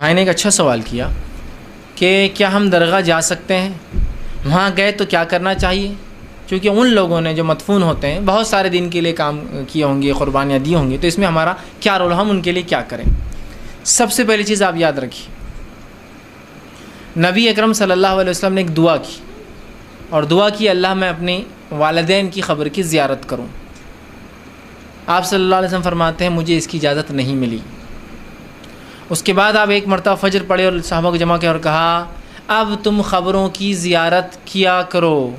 بھائی نے ایک اچھا سوال کیا کہ کیا ہم درگاہ جا سکتے ہیں، وہاں گئے تو کیا کرنا چاہیے؟ چونکہ ان لوگوں نے جو مدفون ہوتے ہیں بہت سارے دین کے لیے کام کیے ہوں گے، قربانیاں دی ہوں گی، تو اس میں ہمارا کیا رول، ہم ان کے لیے کیا کریں؟ سب سے پہلی چیز آپ یاد رکھیے، نبی اکرم صلی اللہ علیہ وسلم نے ایک دعا کی، اور دعا کی اللہ میں اپنے والدین کی قبر کی زیارت کروں۔ آپ صلی اللہ علیہ وسلم فرماتے ہیں مجھے اس کی اجازت نہیں ملی۔ اس کے بعد آپ ایک مرتبہ فجر پڑھے اور صحابہ کو جمع کیا اور کہا اب تم قبروں کی زیارت کیا کرو،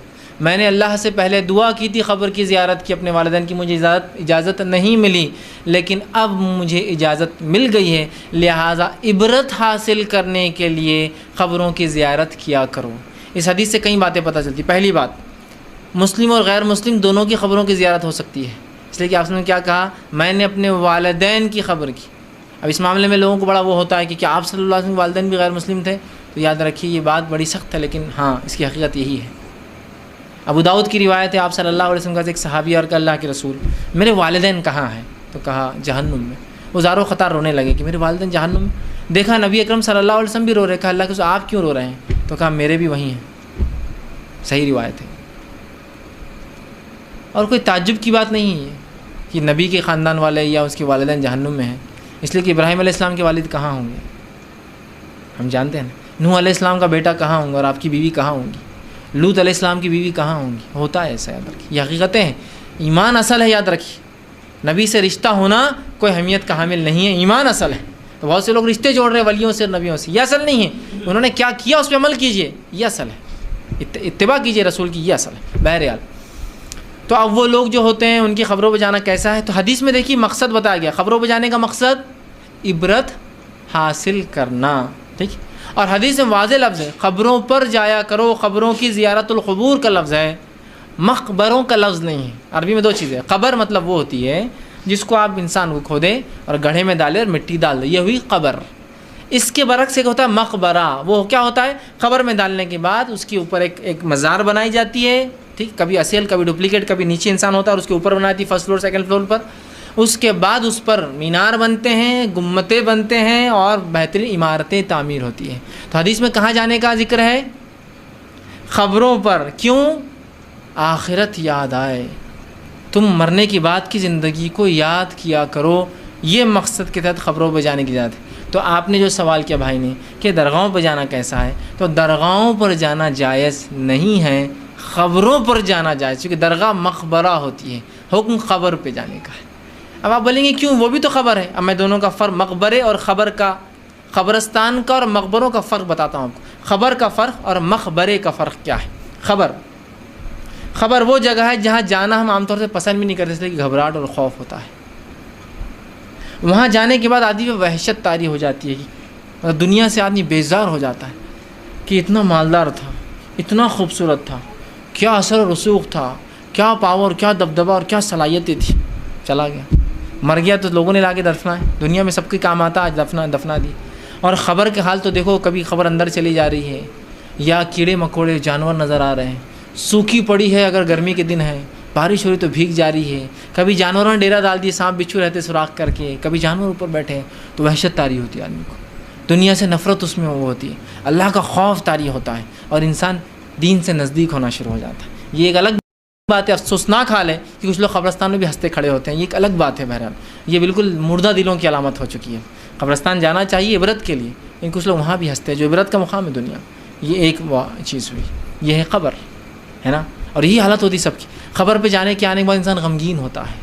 میں نے اللہ سے پہلے دعا کی تھی قبر کی زیارت کی اپنے والدین کی، مجھے اجازت نہیں ملی، لیکن اب مجھے اجازت مل گئی ہے، لہٰذا عبرت حاصل کرنے کے لیے قبروں کی زیارت کیا کرو۔ اس حدیث سے کئی باتیں پتہ چلتی۔ پہلی بات، مسلم اور غیر مسلم دونوں کی قبروں کی زیارت ہو سکتی ہے، اس لیے کہ آپ نے کیا کہا، میں نے اپنے والدین کی قبر کی۔ اب اس معاملے میں لوگوں کو بڑا وہ ہوتا ہے کہ کیا آپ صلی اللہ علیہ وسلم کے والدین بھی غیر مسلم تھے؟ تو یاد رکھیے یہ بات بڑی سخت ہے، لیکن ہاں اس کی حقیقت یہی ہے۔ ابو داؤد کی روایت ہے، آپ صلی اللہ علیہ وسلم کا ایک صحابی اور کہ اللہ کے رسول میرے والدین کہاں ہیں؟ تو کہا جہنم میں۔ وہ زارو خطار رونے لگے کہ میرے والدین جہنم میں۔ دیکھا نبی اکرم صلی اللہ علیہ وسلم بھی رو رہے، کہا اللہ کے رسول آپ کیوں رو رہے ہیں؟ تو کہا میرے بھی وہیں ہیں۔ صحیح روایت ہے، اور کوئی تعجب کی بات نہیں ہے کہ نبی کے خاندان والے یا اس کے والدین جہنم میں ہیں، اس لیے کہ ابراہیم علیہ السلام کے والد کہاں ہوں گے؟ ہم جانتے ہیں نا، نوح علیہ السلام کا بیٹا کہاں ہوں گا، اور آپ کی بیوی کہاں ہوں گی؟ لوط علیہ السلام کی بیوی کہاں ہوں گی؟ ہوتا ہے ایسا، یاد رکھیے، یہ حقیقتیں ہیں۔ ایمان اصل ہے، یاد رکھیے، نبی سے رشتہ ہونا کوئی اہمیت کا حامل نہیں ہے، ایمان اصل ہے۔ تو بہت سے لوگ رشتے جوڑ رہے ہیں ولیوں سے، نبیوں سے، یہ اصل نہیں ہے۔ انہوں نے کیا کیا اس پہ عمل کیجئے، یہ اصل ہے، اتباع کیجئے رسول کی، یہ اصل ہے۔ بہرحال تو اب وہ لوگ جو ہوتے ہیں ان کی خبروں پہ جانا کیسا ہے؟ تو حدیث میں دیکھیے مقصد بتایا گیا، خبروں پہ جانے کا مقصد عبرت حاصل کرنا، ٹھیک۔ اور حدیث میں واضح لفظ ہے قبروں پر جایا کرو، قبروں کی زیارت القبور کا لفظ ہے، مقبروں کا لفظ نہیں ہے۔ عربی میں دو چیزیں، قبر مطلب وہ ہوتی ہے جس کو آپ انسان کو کھودے اور گڑھے میں ڈالے اور مٹی ڈال دے، یہ ہوئی قبر۔ اس کے برعکس ایک ہوتا ہے مقبرہ، وہ کیا ہوتا ہے؟ قبر میں ڈالنے کے بعد اس کے اوپر ایک مزار بنائی جاتی ہے، ٹھیک، کبھی اصل کبھی ڈپلیکیٹ، کبھی نیچے انسان ہوتا ہے اور اس کے اوپر بنائی تھی فرسٹ فلور سیکنڈ فلور پر، اس کے بعد اس پر مینار بنتے ہیں، گنبدیں بنتے ہیں اور بہترین عمارتیں تعمیر ہوتی ہیں۔ تو حدیث میں کہاں جانے کا ذکر ہے؟ قبروں پر۔ کیوں؟ آخرت یاد آئے، تم مرنے کی بعد کی زندگی کو یاد کیا کرو، یہ مقصد کے تحت قبروں پہ جانے کی اجازت ہے۔ تو آپ نے جو سوال کیا بھائی نے کہ درگاہوں پر جانا کیسا ہے، تو درگاہوں پر جانا جائز نہیں ہے، قبروں پر جانا جائز، کیونکہ درگاہ مقبرہ ہوتی ہے، حکم قبر پہ جانے کا ہے۔ اب آپ بولیں گے کیوں، وہ بھی تو خبر ہے۔ اب میں دونوں کا فرق، مقبرے اور خبر کا، قبرستان کا اور مقبروں کا فرق بتاتا ہوں آپ کو۔ خبر کا فرق اور مقبرے کا فرق کیا ہے؟ خبر وہ جگہ ہے جہاں جانا ہم عام طور سے پسند بھی نہیں کرتے، اس لیے کہ گھبراہٹ اور خوف ہوتا ہے۔ وہاں جانے کے بعد آدمی پہ وحشت طاری ہو جاتی ہے کہ دنیا سے آدمی بیزار ہو جاتا ہے کہ اتنا مالدار تھا، اتنا خوبصورت تھا، کیا اثر و رسوخ تھا، کیا پاور، کیا دبدبہ اور کیا صلاحیتیں تھی، چلا گیا، مر گیا تو لوگوں نے لا کے دفنا ہے، دنیا میں سب کے کام آتا، آج دفنا دی۔ اور خبر کے حال تو دیکھو، کبھی خبر اندر چلی جا رہی ہے، یا کیڑے مکوڑے جانور نظر آ رہے ہیں، سوکھی پڑی ہے اگر گرمی کے دن ہے، بارش ہو رہی تو بھیگ جا رہی ہے، کبھی جانوروں نے ڈیرا ڈال دیے، سانپ بچھو رہتے سوراخ کر کے، کبھی جانور اوپر بیٹھے ہیں، تو وحشت طاری ہوتی ہے آدمی کو، دنیا سے نفرت اس میں وہ ہوتی ہے، اللہ کا خوف طاری ہوتا ہے، اور انسان دین سے نزدیک ہونا شروع ہو جاتا ہے۔ یہ ایک الگ بات ہے، افسوسناک حال ہے کہ کچھ لوگ قبرستان میں بھی ہنستے کھڑے ہوتے ہیں، یہ ایک الگ بات ہے۔ بہرحال یہ بالکل مردہ دلوں کی علامت ہو چکی ہے۔ قبرستان جانا چاہیے عبرت کے لیے، لیکن کچھ لوگ وہاں بھی ہنستے ہیں، جو عبرت کا مقام ہے دنیا۔ یہ ایک چیز ہوئی، یہ ہے قبر، ہے نا، اور یہی حالت ہوتی سب کی۔ قبر پہ جانے کے آنے کے بعد انسان غمگین ہوتا ہے،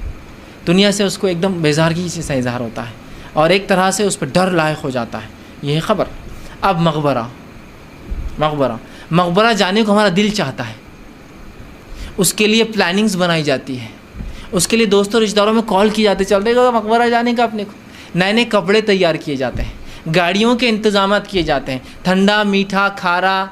دنیا سے اس کو ایک دم بیزارگی سے اظہار ہوتا ہے، اور ایک طرح سے اس پہ ڈر لاحق ہو جاتا ہے، یہ ہے قبر۔ اب مقبرہ جانے کو ہمارا دل چاہتا ہے، اس کے لیے پلاننگز بنائی جاتی ہے، اس کے لیے دوستوں رشتہ داروں میں کال کی جاتی ہے، چلتے گا مقبرہ جانے کا، اپنے کو نئے کپڑے تیار کیے جاتے ہیں، گاڑیوں کے انتظامات کیے جاتے ہیں، ٹھنڈا میٹھا کھارا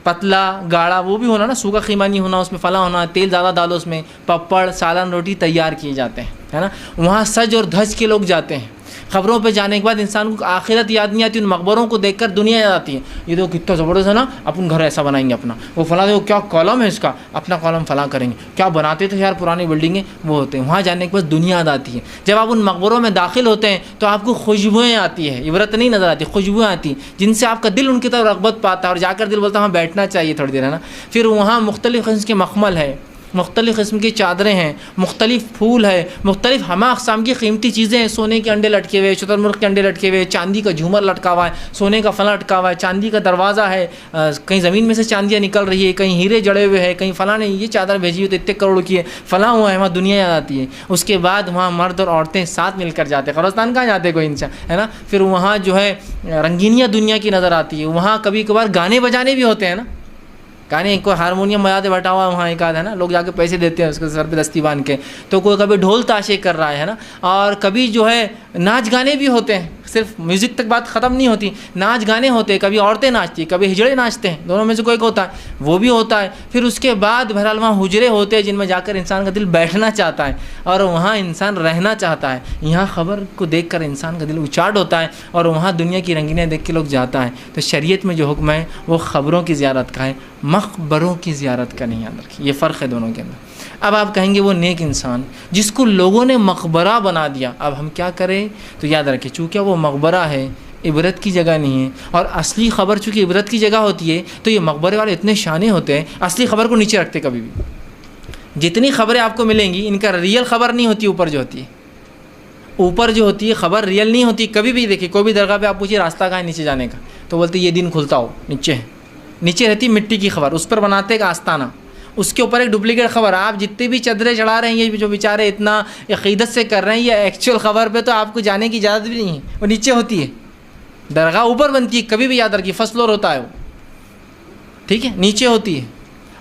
پتلا گاڑھا وہ بھی ہونا نا، سوکھا قیمہ نہیں ہونا، اس میں فلاں ہونا، تیل زیادہ ڈالو اس میں، پپڑ سالن روٹی تیار کیے جاتے ہیں، ہے نا۔ وہاں سج اور دھج کے لوگ جاتے ہیں، قبروں پہ جانے کے بعد انسان کو آخرت یاد نہیں آتی، ان مقبروں کو دیکھ کر دنیا یاد آتی ہے. یہ تو کتنا زبردست ہے نا، اپن گھر ایسا بنائیں گے اپنا، وہ فلاں دیکھو کیا کالم ہے اس کا، اپنا کالم فلاں کریں گے، کیا بناتے تھے یار پرانی بلڈنگیں وہ ہوتے ہیں. وہاں جانے کے بعد دنیا یاد آتی ہے. جب آپ ان مقبروں میں داخل ہوتے ہیں تو آپ کو خوشبوئیں آتی ہے، عبرت نہیں نظر آتی، خوشبوئیں آتی ہیں جن سے آپ کا دل ان کی طرف رغبت پاتا ہے اور جا کر دل بولتا ہے وہاں بیٹھنا چاہیے تھوڑی دیر، ہے نا. پھر وہاں مختلف قسم کے مخمل ہے، مختلف قسم کی چادریں ہیں، مختلف پھول ہے، مختلف ہمہ اقسام کی قیمتی چیزیں ہیں. سونے کے انڈے لٹکے ہوئے، شتر مرغ کے انڈے لٹکے ہوئے، چاندی کا جھومر لٹکا ہوا ہے، سونے کا فلاں لٹکا ہوا ہے، چاندی کا دروازہ ہے، کہیں زمین میں سے چاندیاں نکل رہی ہے، کہیں ہیرے جڑے ہوئے ہیں، کہیں فلاں نے یہ چادر بھیجی ہوئی تو اتنے کروڑ کی ہے، فلاں ہوا ہے. وہاں دنیا یاد آتی ہے. اس کے بعد وہاں مرد اور عورتیں ساتھ مل کر جاتے ہیں. قبرستان کہاں جاتے کوئی انسان، ہے نا. پھر وہاں جو ہے رنگینیاں دنیا کی نظر آتی ہے. وہاں کبھی کبھار گانے بجانے بھی ہوتے ہیں نا، گانے، کوئی ہارمونیم بجاتے بیٹھا ہوا ہے وہاں ایک آدھ، ہے نا، لوگ جا کے پیسے دیتے ہیں اس کے سر پہ دستی باندھ کے. تو کوئی کبھی ڈھول تاشے کر رہا ہے نا، اور کبھی جو ہے ناچ گانے بھی ہوتے ہیں. صرف میوزک تک بات ختم نہیں ہوتی، ناچ گانے ہوتے ہیں. کبھی عورتیں ناچتی ہیں، کبھی ہجڑے ناچتے ہیں، دونوں میں سے کوئی ہوتا ہے، وہ بھی ہوتا ہے. پھر اس کے بعد بہرحال وہاں حجرے ہوتے ہیں جن میں جا کر انسان کا دل بیٹھنا چاہتا ہے اور وہاں انسان رہنا چاہتا ہے. یہاں خبر کو دیکھ کر انسان کا دل اچاٹ ہوتا ہے اور وہاں دنیا کی رنگینیاں دیکھ کے لوگ جاتا ہے. تو شریعت میں جو حکم ہے وہ خبروں کی زیارت کا ہے، مقبروں کی زیارت کا نہیں. یاد رکھیے یہ فرق ہے دونوں کے اندر. اب آپ کہیں گے وہ نیک انسان جس کو لوگوں نے مقبرہ بنا دیا، اب ہم کیا کریں؟ تو یاد رکھیں چونکہ وہ مقبرہ ہے، عبرت کی جگہ نہیں ہے، اور اصلی خبر چونکہ عبرت کی جگہ ہوتی ہے تو یہ مقبرے والے اتنے شانے ہوتے ہیں، اصلی خبر کو نیچے رکھتے کبھی بھی. جتنی خبریں آپ کو ملیں گی ان کا ریئل خبر نہیں ہوتی، اوپر جو ہوتی ہے، اوپر جو ہوتی ہے خبر ریئل نہیں ہوتی. کبھی بھی دیکھیے کوئی بھی درگاہ پہ آپ پوچھیے راستہ کہاں ہے نیچے جانے کا، تو بولتے یہ دن کھلتا ہو نیچے ہے. نیچے رہتی مٹی کی خبر، اس پر بناتے ایک آستانہ، اس کے اوپر ایک ڈپلیکیٹ خبر. آپ جتنے بھی چادریں چڑھا رہے ہیں، یہ جو بیچارے اتنا عقیدت سے کر رہے ہیں، یہ ایکچوئل خبر پہ تو آپ کو جانے کی اجازت بھی نہیں ہے، وہ نیچے ہوتی ہے. درگاہ اوپر بنتی ہے، کبھی بھی یاد رکھیے فرسٹ فلور ہوتا ہے وہ، ٹھیک ہے، نیچے ہوتی ہے،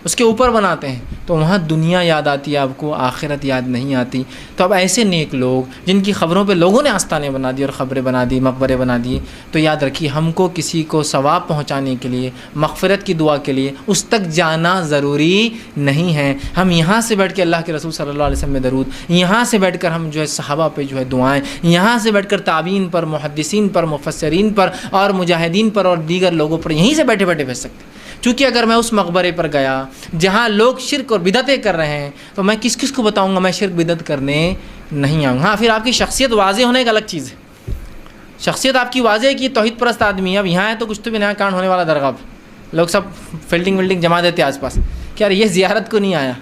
اس کے اوپر بناتے ہیں. تو وہاں دنیا یاد آتی ہے آپ کو، آخرت یاد نہیں آتی. تو اب ایسے نیک لوگ جن کی خبروں پہ لوگوں نے آستانے بنا دی اور خبریں بنا دی، مقبرے بنا دیے، تو یاد رکھیے ہم کو کسی کو ثواب پہنچانے کے لیے، مغفرت کی دعا کے لیے اس تک جانا ضروری نہیں ہے. ہم یہاں سے بیٹھ کے اللہ کے رسول صلی اللہ علیہ وسلم میں درود، یہاں سے بیٹھ کر ہم جو ہے صحابہ پہ جو ہے دعائیں، یہاں سے بیٹھ کر تابعین پر، محدثین پر، مفسرین پر اور مجاہدین پر اور دیگر لوگوں پر یہیں سے بیٹھے بیٹھے بھیج سکتے. چونکہ اگر میں اس مقبرے پر گیا جہاں لوگ شرک اور بدعتیں کر رہے ہیں تو میں کس کس کو بتاؤں گا میں شرک بدعت کرنے نہیں آؤں. ہاں پھر آپ کی شخصیت واضح ہونے ایک الگ چیز ہے، شخصیت آپ کی واضح ہے کہ توحید پرست آدمی ہے. اب یہاں ہے تو کچھ تو بھی نیا کانڈ ہونے والا درگاہ پہ، لوگ سب فیلڈنگ ویلڈنگ جما دیتے آس پاس کہ یار یہ زیارت کو نہیں آیا،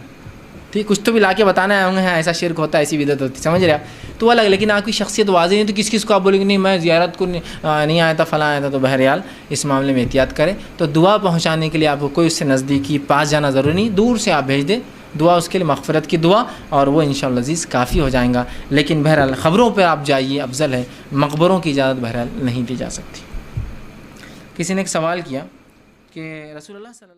ٹھیک، کچھ تو بھی لا کے بتانا آئے ہوں گے ہاں ایسا شرک ہوتا ہے، ایسی بدعت ہوتی، سمجھ رہے آپ. تو الگ، لیکن آپ کی شخصیت واضح نہیں تو کس کس کو آپ بولیں گے نہیں میں زیارت کو نہیں آیا تھا، فلاں آیا تھا. تو بہرحال اس معاملے میں احتیاط کریں. تو دعا پہنچانے کے لیے آپ کو کوئی اس سے نزدیکی پاس جانا ضروری نہیں، دور سے آپ بھیج دیں دعا، اس کے لیے مغفرت کی دعا، اور وہ انشاءاللہ عزیز کافی ہو جائیں گا. لیکن بہرحال خبروں پہ آپ جائیے افضل ہے، مقبروں کی اجازت بہرحال نہیں دی جا سکتی. کسی نے ایک سوال کیا کہ رسول اللہ صلی اللہ